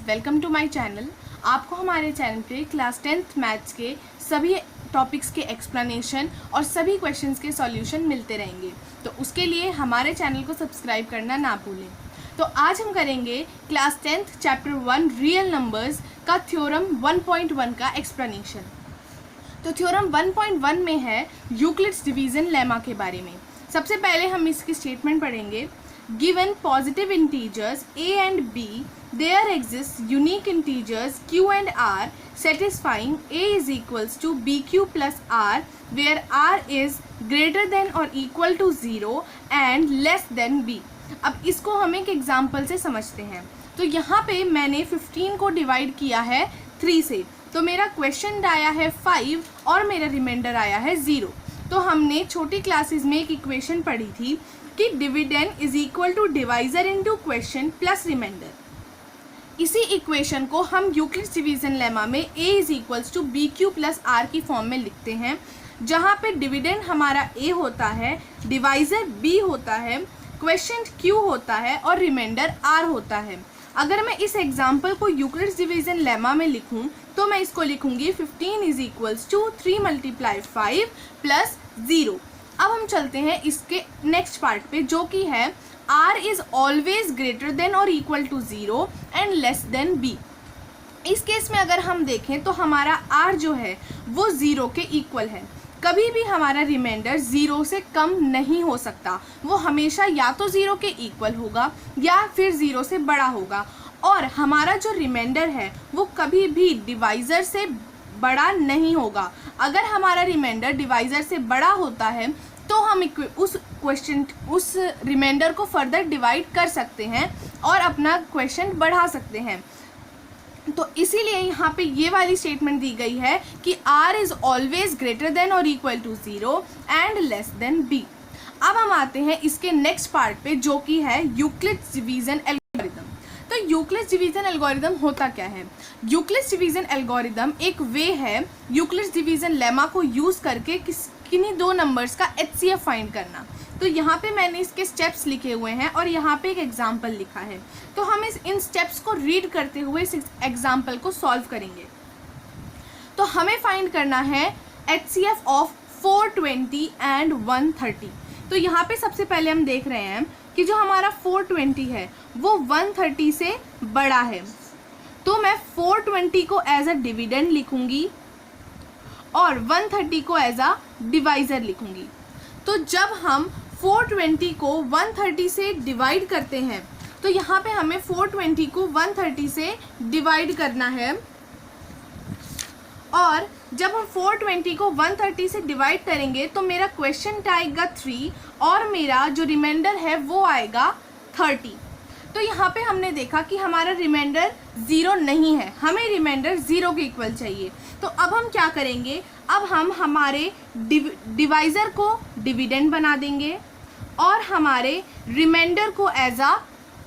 Welcome to my channel. आपको हमारे channel पे क्लास 10th मैथ्स के सभी टॉपिक्स के एक्सप्लेनेशन और सभी क्वेश्चंस के सॉल्यूशन मिलते रहेंगे, तो उसके लिए हमारे चैनल को सब्सक्राइब करना ना भूलें। तो आज हम करेंगे class 10th chapter 1 real numbers का थ्योरम 1.1 का एक्सप्लेनेशन। तो थ्योरम 1.1 में है यूक्लिड्स डिवीज़न लेमा के बारे में। सबसे पहले हम इसकी स्टेटमेंट पढ़ेंगे। Given positive integers a and b, there exists unique integers q and r satisfying a is equals to bq plus r, where r is greater than or equal to 0 and less than b। अब इसको हम एक example से समझते हैं। तो यहाँ पे मैंने 15 को डिवाइड किया है 3 से, तो मेरा क्वेश्चन आया है 5 और मेरा रिमाइंडर आया है 0। तो हमने छोटी क्लासेस में एक इक्वेशन पढ़ी थी कि dividend is equal to divisor into question plus reminder. इसी इक्वेशन को हम यूक्लिड्स डिवीजन लेमा में a is equals to B Q plus R की फॉर्म में लिखते हैं, जहाँ पे डिविडेंड हमारा a होता है, डिवाइजर b होता है, क्वेश्चन q होता है और रिमाइंडर r होता है। अगर मैं इस एग्जाम्पल को यूक्लिड्स डिवीजन लेमा में लिखूँ तो मैं इसको लिखूँगी 15 इज इक्वल्स टू 3 × 5 प्लस 0। अब हम चलते हैं इसके नेक्स्ट पार्ट पे, जो कि है r is always greater than और equal to 0 and less than b। इस केस में अगर हम देखें तो हमारा r जो है वो 0 के इक्वल है। कभी भी हमारा रिमाइंडर 0 से कम नहीं हो सकता, वो हमेशा या तो 0 के इक्वल होगा या फिर 0 से बड़ा होगा। और हमारा जो रिमाइंडर है वो कभी भी डिवाइज़र से बड़ा नहीं होगा। अगर हमारा रिमाइंडर डिवाइज़र से बड़ा होता है तो हम उस रिमाइंडर को फर्दर डिवाइड कर सकते हैं और अपना क्वेश्चन बढ़ा सकते हैं। तो इसीलिए यहाँ पे ये वाली स्टेटमेंट दी गई है कि r is always greater than और equal to 0 and less than b। अब हम आते हैं इसके नेक्स्ट पार्ट पे, जो कि है यूक्लिड्स डिवीज़न एल्गोरिथम। तो यूक्लिड्स डिवीज़न एल्गोरिथम होता क्या है? यूक्लिड्स डिवीज़न एल्गोरिथम एक वे है यूक्लिड्स डिवीज़न लेमा को यूज़ करके किन्हीं दो नंबर्स का HCF फाइंड करना। तो यहाँ पे मैंने इसके स्टेप्स लिखे हुए हैं और यहाँ पे एक एग्जाम्पल लिखा है। तो हम इन स्टेप्स को रीड करते हुए इस एग्जाम्पल को सॉल्व करेंगे। तो हमें फाइंड करना है HCF ऑफ 420 एंड 130। तो यहाँ पे सबसे पहले हम देख रहे हैं कि जो हमारा 420 है वो 130 से बड़ा है, तो मैं 420 को एज अ डिविडेंड लिखूंगी और 130 को एज अ डिवाइज़र लिखूंगी। तो जब हम 420 को 130 से डिवाइड करते हैं तो यहाँ पे हमें 420 को 130 से डिवाइड करना है, और जब हम 420 को 130 से डिवाइड करेंगे तो मेरा क्वेश्चन आएगा 3 और मेरा जो रिमाइंडर है वो आएगा 30। तो यहाँ पे हमने देखा कि हमारा रिमाइंडर 0 नहीं है, हमें रिमाइंडर 0 के इक्वल चाहिए। तो अब हम क्या करेंगे, अब हम हमारे डिवाइज़र को डिविडेंड बना देंगे और हमारे रिमाइंडर को एज अ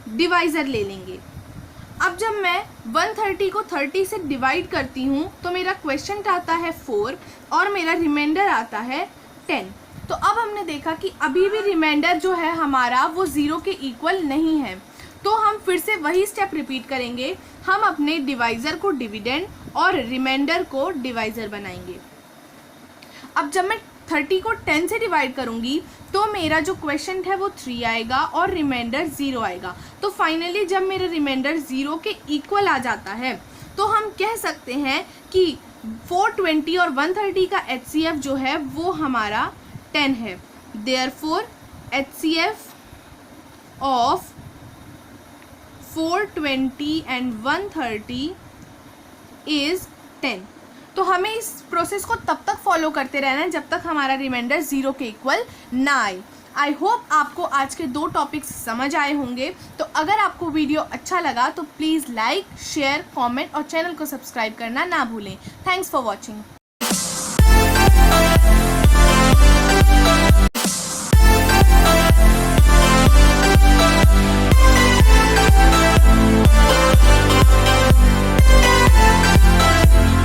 डिवाइज़र ले लेंगे। अब जब मैं 130 को 30 से डिवाइड करती हूँ तो मेरा क्वेश्चन आता है 4 और मेरा रिमाइंडर आता है 10। तो अब हमने देखा कि अभी भी रिमाइंडर जो है हमारा वो 0 के इक्वल नहीं है, तो हम फिर से वही स्टेप रिपीट करेंगे। हम अपने डिवाइज़र को डिविडेंड और रिमाइंडर को डिवाइज़र बनाएंगे। अब जब मैं 30 को 10 से डिवाइड करूंगी तो मेरा जो क्वेश्चन है वो 3 आएगा और रिमाइंडर 0 आएगा। तो फाइनली जब मेरा रिमाइंडर 0 के इक्वल आ जाता है तो हम कह सकते हैं कि 420 और 130 का HCF जो है वो हमारा 10 है। Therefore HCF of 420 and 130 is 10। तो हमें इस प्रोसेस को तब तक फॉलो करते रहना है जब तक हमारा रिमाइंडर 0 के इक्वल ना आए। आई होप आपको आज के 2 टॉपिक्स समझ आए होंगे। तो अगर आपको वीडियो अच्छा लगा तो प्लीज़ लाइक, शेयर, कमेंट और चैनल को सब्सक्राइब करना ना भूलें। Thanks for watching.